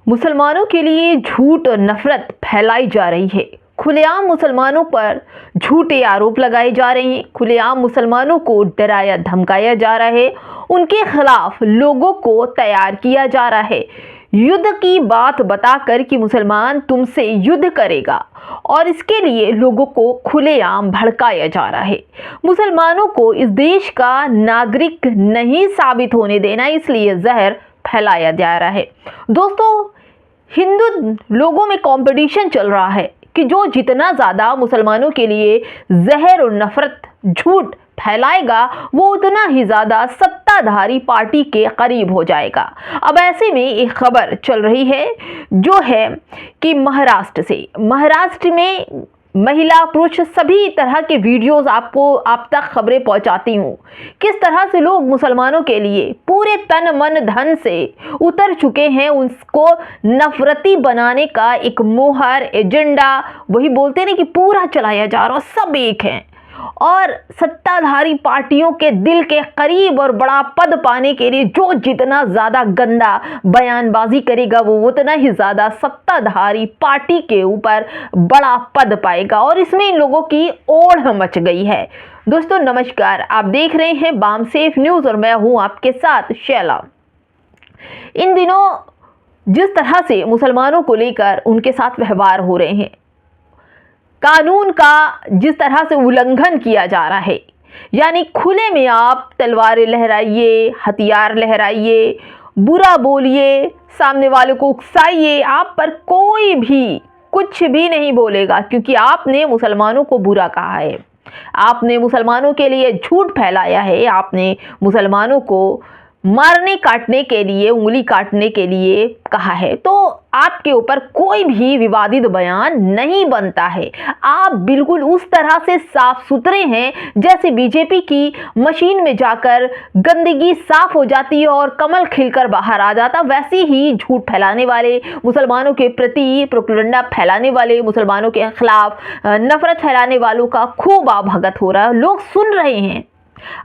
मुसलमानों के लिए झूठ और नफरत फैलाई जा रही है। खुलेआम मुसलमानों पर झूठे आरोप लगाए जा रहे हैं। खुलेआम मुसलमानों को डराया धमकाया जा रहा है। उनके खिलाफ लोगों को तैयार किया जा रहा है, युद्ध की बात बताकर कि मुसलमान तुमसे युद्ध करेगा, और इसके लिए लोगों को खुलेआम भड़काया जा रहा है। मुसलमानों को इस देश का नागरिक नहीं साबित होने देना, इसलिए जहर फैलाया जा रहा है। दोस्तों, हिंदू लोगों में कंपटीशन चल रहा है कि जो जितना ज़्यादा मुसलमानों के लिए जहर और नफरत झूठ फैलाएगा, वो उतना ही ज़्यादा सत्ताधारी पार्टी के करीब हो जाएगा। अब ऐसे में एक खबर चल रही है जो है कि महाराष्ट्र में महिला पुरुष सभी तरह के वीडियोस आप तक खबरें पहुंचाती हूं। किस तरह से लोग मुसलमानों के लिए पूरे तन मन धन से उतर चुके हैं, उसको नफरती बनाने का एक मोहर एजेंडा, वही बोलते हैं कि पूरा चलाया जा रहा, सब एक हैं और सत्ताधारी पार्टियों के दिल के करीब और बड़ा पद पाने के लिए जो जितना ज़्यादा गंदा बयानबाजी करेगा, वो उतना ही ज़्यादा सत्ताधारी पार्टी के ऊपर बड़ा पद पाएगा, और इसमें इन लोगों की ओढ़ मच गई है। दोस्तों नमस्कार, आप देख रहे हैं बाम सेफ न्यूज़ और मैं हूं आपके साथ शैला। इन दिनों जिस तरह से मुसलमानों को लेकर उनके साथ व्यवहार हो रहे हैं, कानून का जिस तरह से उल्लंघन किया जा रहा है, यानी खुले में आप तलवारें लहराइए, हथियार लहराइए, बुरा बोलिए, सामने वाले को उकसाइए, आप पर कोई भी कुछ भी नहीं बोलेगा, क्योंकि आपने मुसलमानों को बुरा कहा है, आपने मुसलमानों के लिए झूठ फैलाया है, आपने मुसलमानों को मारने काटने के लिए, उंगली काटने के लिए कहा है, तो आपके ऊपर कोई भी विवादित बयान नहीं बनता है। आप बिल्कुल उस तरह से साफ सुथरे हैं जैसे बीजेपी की मशीन में जाकर गंदगी साफ हो जाती है और कमल खिलकर बाहर आ जाता, वैसे ही झूठ फैलाने वाले, मुसलमानों के प्रति प्रोपेगेंडा फैलाने वाले, मुसलमानों के खिलाफ नफरत फैलाने वालों का खूब आभगत हो रहा है। लोग सुन रहे हैं,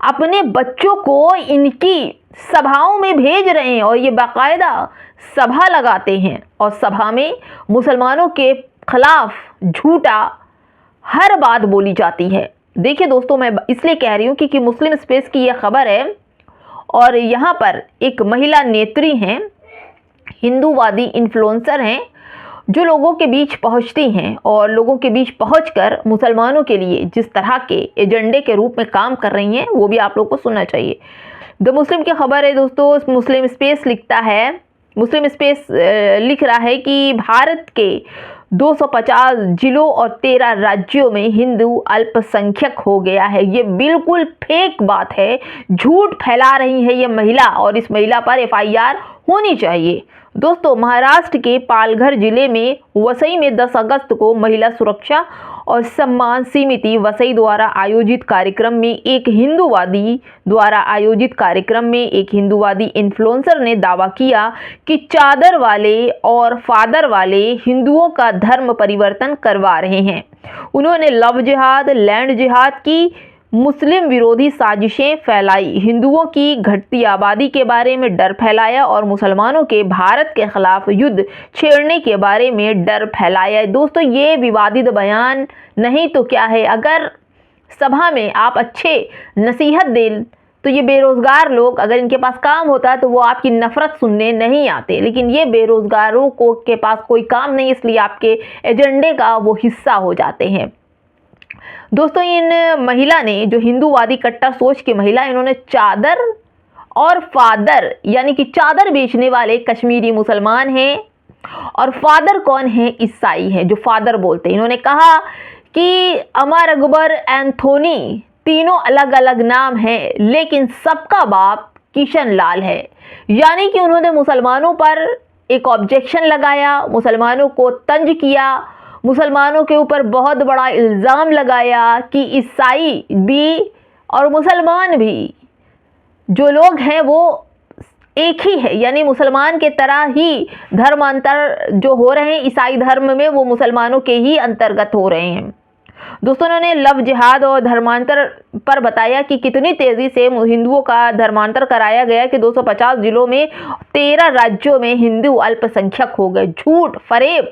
अपने बच्चों को इनकी सभाओं में भेज रहे हैं और ये बाकायदा सभा लगाते हैं और सभा में मुसलमानों के खिलाफ झूठा हर बात बोली जाती है। देखिए दोस्तों, मैं इसलिए कह रही हूँ क्योंकि मुस्लिम स्पेस की यह खबर है और यहाँ पर एक महिला नेत्री हैं, हिंदूवादी इन्फ्लुएंसर हैं, जो लोगों के बीच पहुंचती हैं और लोगों के बीच पहुंचकर मुसलमानों के लिए जिस तरह के एजेंडे के रूप में काम कर रही हैं, वो भी आप लोगों को सुनना चाहिए। द मुस्लिम की खबर है दोस्तों, मुस्लिम स्पेस लिखता है, मुस्लिम स्पेस लिख रहा है कि भारत के 250 जिलों और 13 राज्यों में हिंदू अल्पसंख्यक हो गया है। ये बिल्कुल फेक बात है, झूठ फैला रही है ये महिला, और इस महिला पर FIR होनी चाहिए। दोस्तों, महाराष्ट्र के पालघर जिले में वसई में 10 अगस्त को महिला सुरक्षा और सम्मान समिति वसई द्वारा आयोजित कार्यक्रम में एक हिंदूवादी इन्फ्लुएंसर ने दावा किया कि चादर वाले और फादर वाले हिंदुओं का धर्म परिवर्तन करवा रहे हैं। उन्होंने लव जिहाद, लैंड जिहाद की मुस्लिम विरोधी साजिशें फैलाई, हिंदुओं की घटती आबादी के बारे में डर फैलाया और मुसलमानों के भारत के खिलाफ युद्ध छेड़ने के बारे में डर फैलाया। दोस्तों, ये विवादित बयान नहीं तो क्या है। अगर सभा में आप अच्छे नसीहत दें तो ये बेरोजगार लोग, अगर इनके पास काम होता तो वो आपकी नफरत सुनने नहीं आते, लेकिन ये बेरोजगारों को के पास कोई काम नहीं, इसलिए आपके एजेंडे का वो हिस्सा हो जाते हैं। दोस्तों, इन महिला ने, जो हिंदूवादी कट्टर सोच की महिला, इन्होंने चादर और फादर, यानी कि चादर बेचने वाले कश्मीरी मुसलमान हैं और फादर कौन है, ईसाई है, जो फादर बोलते हैं। इन्होंने कहा कि अमर, अकबर, एंथोनी, तीनों अलग अलग नाम हैं, लेकिन सबका बाप किशन लाल है। यानी कि उन्होंने मुसलमानों पर एक ऑब्जेक्शन लगाया, मुसलमानों को तंज किया, मुसलमानों के ऊपर बहुत बड़ा इल्ज़ाम लगाया कि ईसाई भी और मुसलमान भी जो लोग हैं वो एक ही है, यानी मुसलमान के तरह ही धर्मांतर जो हो रहे हैं ईसाई धर्म में, वो मुसलमानों के ही अंतर्गत हो रहे हैं। दोस्तों उन्होंने लव जिहाद और धर्मांतर पर बताया कि कितनी तेजी से हिंदुओं का धर्मांतर कराया गया कि 250 जिलों में 13 राज्यों में हिंदू अल्पसंख्यक हो गए। झूठ फरेब,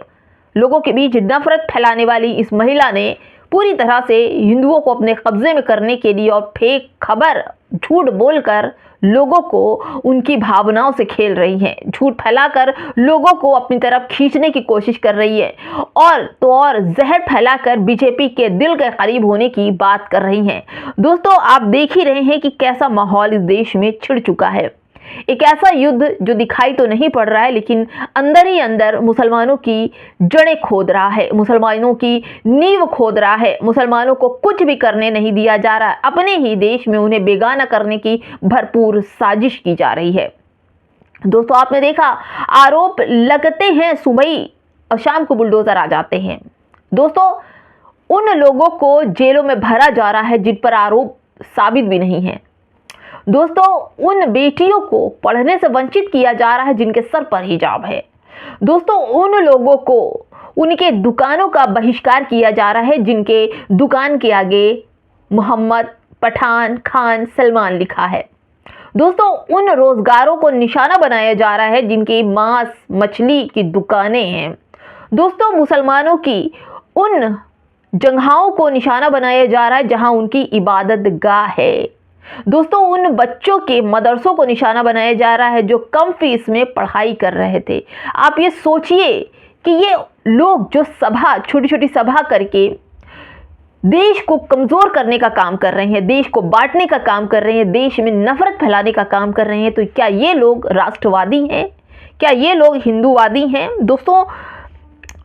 लोगों के बीच नफरत फैलाने वाली इस महिला ने पूरी तरह से हिंदुओं को अपने कब्जे में करने के लिए और फेक खबर, झूठ बोलकर लोगों को उनकी भावनाओं से खेल रही है, झूठ फैलाकर लोगों को अपनी तरफ खींचने की कोशिश कर रही है और तो और जहर फैलाकर बीजेपी के दिल के करीब होने की बात कर रही हैं। दोस्तों आप देख ही रहे हैं कि कैसा माहौल इस देश में छिड़ चुका है। एक ऐसा युद्ध जो दिखाई तो नहीं पड़ रहा है लेकिन अंदर ही अंदर मुसलमानों की जड़ें खोद रहा है, मुसलमानों की नींव खोद रहा है, मुसलमानों को कुछ भी करने नहीं दिया जा रहा है। अपने ही देश में उन्हें बेगाना करने की भरपूर साजिश की जा रही है। दोस्तों आपने देखा, आरोप लगते हैं सुबह और शाम को बुलडोजर आ जाते हैं। दोस्तों उन लोगों को जेलों में भरा जा रहा है जिन पर आरोप साबित भी नहीं है। दोस्तों उन बेटियों को पढ़ने से वंचित किया जा रहा है जिनके सर पर हिजाब है। दोस्तों उन लोगों को उनके दुकानों का बहिष्कार किया जा रहा है जिनके दुकान के आगे मोहम्मद, पठान, खान, सलमान लिखा है। दोस्तों उन रोजगारों को निशाना बनाया जा रहा है जिनकी मांस मछली की दुकानें हैं। दोस्तों मुसलमानों की उन जगहों को निशाना बनाया जा रहा है जहां उनकी इबादत गाह है। दोस्तों उन बच्चों के मदरसों को निशाना बनाया जा रहा है जो कम फीस में पढ़ाई कर रहे थे। आप ये सोचिए कि ये लोग जो सभा, छोटी छोटी सभा करके देश को कमजोर करने का काम कर रहे हैं, देश को बांटने का काम कर रहे हैं, देश में नफरत फैलाने का काम कर रहे हैं, तो क्या ये लोग राष्ट्रवादी हैं? क्या ये लोग हिंदूवादी हैं? दोस्तों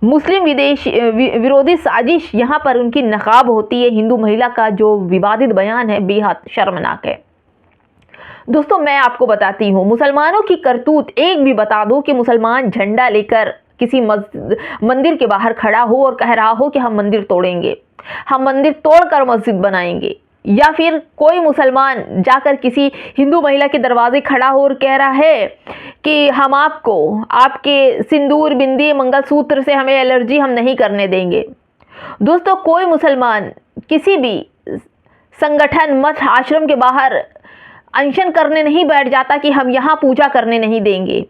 मुस्लिम विरोधी साजिश यहाँ पर उनकी नकाब होती है। हिंदू महिला का जो विवादित बयान है बेहद शर्मनाक है। दोस्तों मैं आपको बताती हूँ, मुसलमानों की करतूत एक भी बता दो कि मुसलमान झंडा लेकर किसी मंदिर के बाहर खड़ा हो और कह रहा हो कि हम मंदिर तोड़ेंगे, हम मंदिर तोड़कर मस्जिद बनाएंगे, या फिर कोई मुसलमान जाकर किसी हिंदू महिला के दरवाजे खड़ा हो और कह रहा है कि हम आपको आपके सिंदूर, बिंदी, मंगलसूत्र से हमें एलर्जी, हम नहीं करने देंगे। दोस्तों कोई मुसलमान किसी भी संगठन, मठ, आश्रम के बाहर अनशन करने नहीं बैठ जाता कि हम यहाँ पूजा करने नहीं देंगे।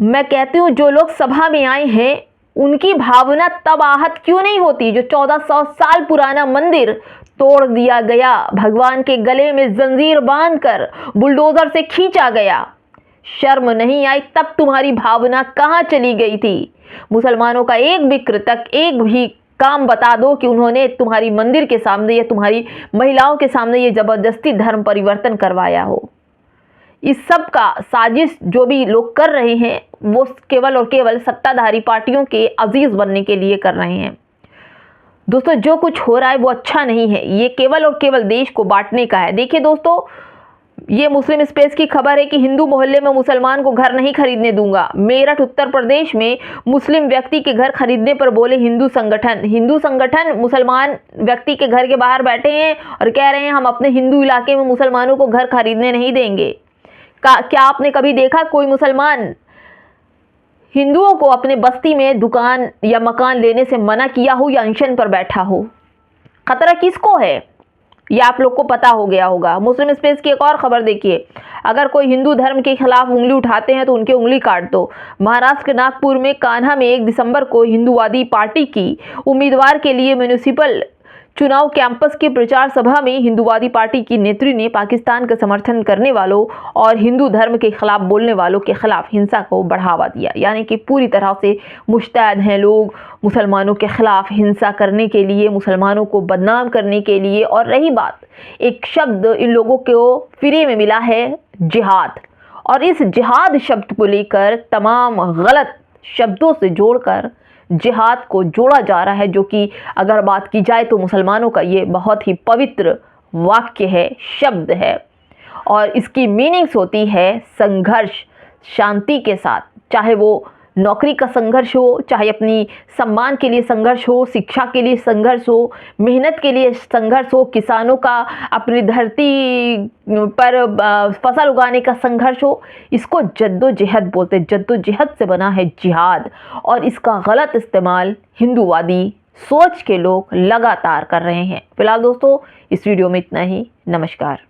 मैं कहती हूँ जो लोग सभा में आए हैं उनकी भावना तब आहत क्यों नहीं होती जो 1400 साल पुराना मंदिर तोड़ दिया गया, भगवान के गले में जंजीर बांधकर बुलडोजर से खींचा गया। शर्म नहीं आई? तब तुम्हारी भावना कहाँ चली गई थी? मुसलमानों का एक भी कृतक, एक भी काम बता दो कि उन्होंने तुम्हारी मंदिर के सामने या तुम्हारी महिलाओं के सामने ये जबरदस्ती धर्म परिवर्तन करवाया हो। इस सब का साजिश जो भी लोग कर रहे हैं वो केवल और केवल सत्ताधारी पार्टियों के अजीज बनने के लिए कर रहे हैं। दोस्तों जो कुछ हो रहा है वो अच्छा नहीं है, ये केवल और केवल देश को बांटने का है। देखिए दोस्तों, ये मुस्लिम स्पेस की खबर है कि हिंदू मोहल्ले में मुसलमान को घर नहीं खरीदने दूंगा। मेरठ उत्तर प्रदेश में मुस्लिम व्यक्ति के घर खरीदने पर बोले हिंदू संगठन मुसलमान व्यक्ति के घर के बाहर बैठे हैं और कह रहे हैं हम अपने हिंदू इलाके में मुसलमानों को घर खरीदने नहीं देंगे। क्या आपने कभी देखा कोई मुसलमान हिंदुओं को अपने बस्ती में दुकान या मकान लेने से मना किया हो या अनशन पर बैठा हो? खतरा किसको है ये आप लोग को पता हो गया होगा। मुस्लिम स्पेस की एक और खबर देखिए, अगर कोई हिंदू धर्म के खिलाफ उंगली उठाते हैं तो उनकी उंगली काट दो। महाराष्ट्र के नागपुर में कान्हा में 1 दिसंबर को हिंदूवादी पार्टी की उम्मीदवार के लिए म्यूनिसिपल चुनाव कैंपस की प्रचार सभा में हिंदूवादी पार्टी की नेत्री ने पाकिस्तान का समर्थन करने वालों और हिंदू धर्म के खिलाफ बोलने वालों के खिलाफ हिंसा को बढ़ावा दिया। यानी कि पूरी तरह से मुस्तैद हैं लोग मुसलमानों के खिलाफ हिंसा करने के लिए, मुसलमानों को बदनाम करने के लिए। और रही बात, एक शब्द इन लोगों को फ्री में मिला है, जिहाद, और इस जिहाद शब्द को लेकर तमाम गलत शब्दों से जोड़कर जिहाद को जोड़ा जा रहा है, जो कि अगर बात की जाए तो मुसलमानों का ये बहुत ही पवित्र वाक्य है, शब्द है, और इसकी मीनिंग्स होती है संघर्ष शांति के साथ। चाहे वो नौकरी का संघर्ष हो, चाहे अपनी सम्मान के लिए संघर्ष हो, शिक्षा के लिए संघर्ष हो, मेहनत के लिए संघर्ष हो, किसानों का अपनी धरती पर फसल उगाने का संघर्ष हो, इसको जद्दोजहद बोलते हैं। जद्दोजहद से बना है जिहाद, और इसका गलत इस्तेमाल हिंदूवादी सोच के लोग लगातार कर रहे हैं। फिलहाल दोस्तों इस वीडियो में इतना ही। नमस्कार।